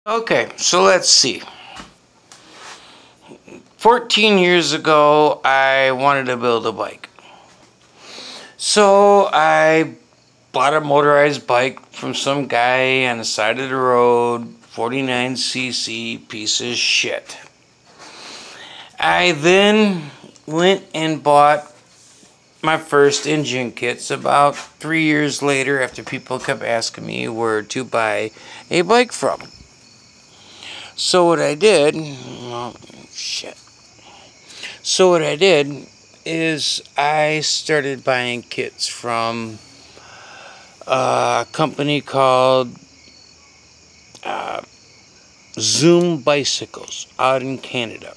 Okay, so let's see. 14 years ago, I wanted to build a bike. So I bought a motorized bike from some guy on the side of the road, 49cc piece of shit. I then went and bought my first engine kits about 3 years later after people kept asking me where to buy a bike from. So what I did, well, shit. So what I did is I started buying kits from a company called Zoom Bicycles out in Canada.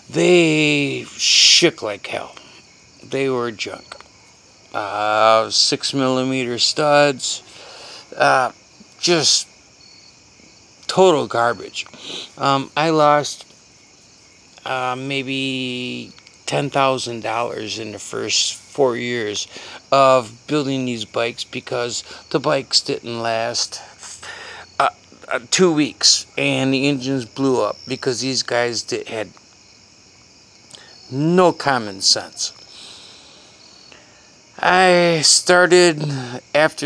They shook like hell. They were junk. 6mm studs, just total garbage. I lost maybe $10,000 in the first 4 years of building these bikes because the bikes didn't last 2 weeks and the engines blew up because these guys had no common sense. After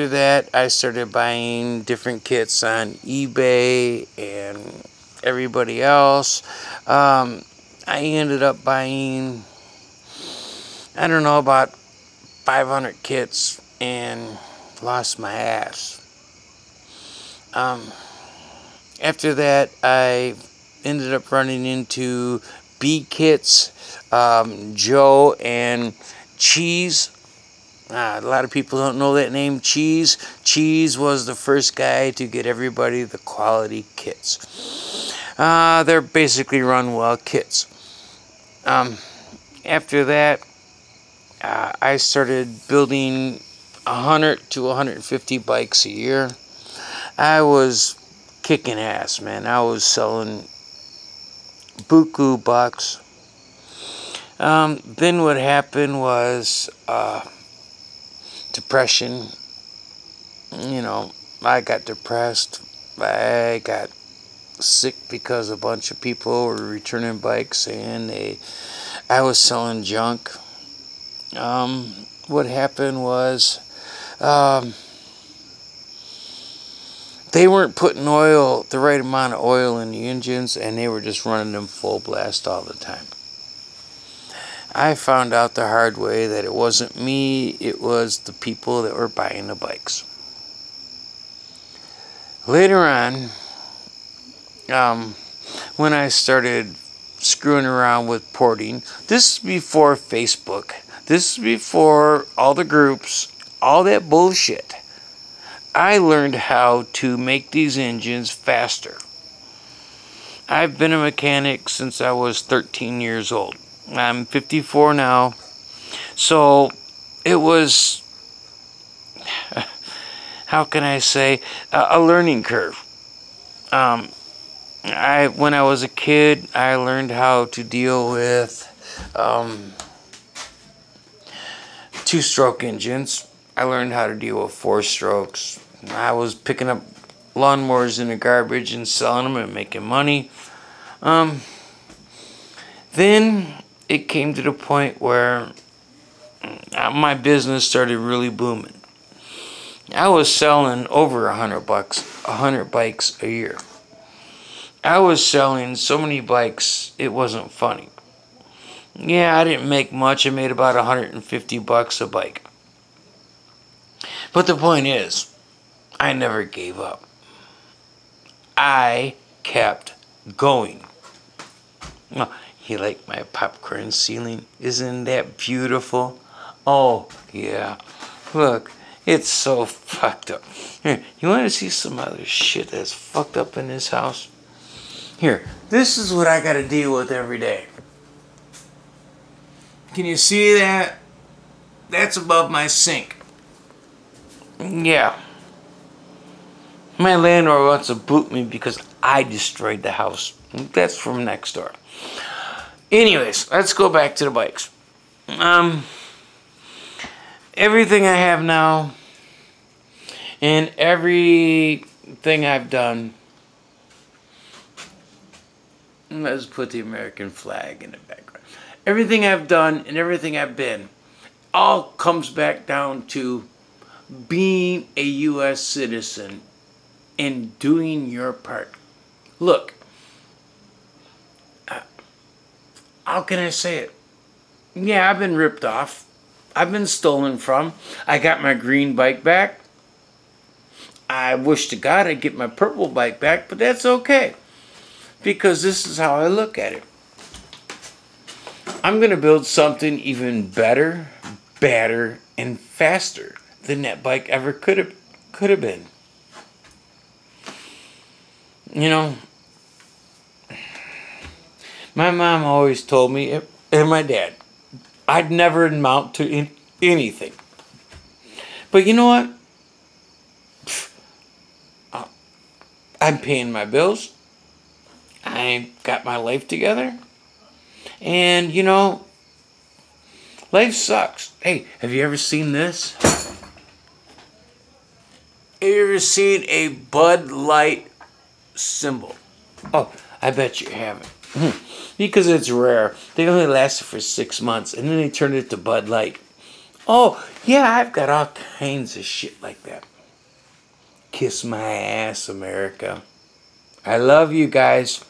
that, I started buying different kits on eBay and everybody else. I ended up buying, I don't know, about 500 kits and lost my ass. After that, I ended up running into B kits, Joe and Cheese. A lot of people don't know that name, Cheese. Cheese was the first guy to get everybody the quality kits. They're basically run-well kits. After that, I started building 100 to 150 bikes a year. I was kicking ass, man. I was selling buku bucks. Then what happened was depression. You know, I got depressed. I got sick because a bunch of people were returning bikes and I was selling junk. What happened was they weren't putting the right amount of oil in the engines, and they were just running them full blast all the time. I found out the hard way that it wasn't me, it was the people that were buying the bikes. Later on, when I started screwing around with porting, this is before Facebook, this is before all the groups, all that bullshit. I learned how to make these engines faster. I've been a mechanic since I was 13 years old. I'm 54 now, so it was, how can I say, a learning curve. When I was a kid, I learned how to deal with two-stroke engines. I learned how to deal with four strokes. I was picking up lawnmowers in the garbage and selling them and making money. Then it came to the point where my business started really booming. I was selling over 100 bikes a year. I was selling so many bikes, it wasn't funny. Yeah, I didn't make much. I made about 150 bucks a bike. But the point is, I never gave up. I kept going. Oh, you like my popcorn ceiling? Isn't that beautiful? Oh, yeah. Look, it's so fucked up. Here, you want to see some other shit that's fucked up in this house? Here, this is what I got to deal with every day. Can you see that? That's above my sink. Yeah. My landlord wants to boot me because I destroyed the house. That's from next door. Anyways, let's go back to the bikes. Everything I have now and everything I've done Let's put the American flag in the background. Everything I've done and everything I've been all comes back down to being a U.S. citizen and doing your part. Look, how can I say it? Yeah, I've been ripped off. I've been stolen from. I got my green bike back. I wish to God I'd get my purple bike back, but that's okay. Because this is how I look at it. I'm going to build something even better, badder, and faster than that bike ever could have been. You know, my mom always told me, and my dad, I'd never amount to anything. But you know what? I'm paying my bills. I got my life together. And, you know, life sucks. Hey, have you ever seen this? Have you ever seen a Bud Light symbol? Oh, I bet you haven't. Because it's rare. They only lasted for 6 months, and then they turned it to Bud Light. Oh, yeah, I've got all kinds of shit like that. Kiss my ass, America. I love you guys.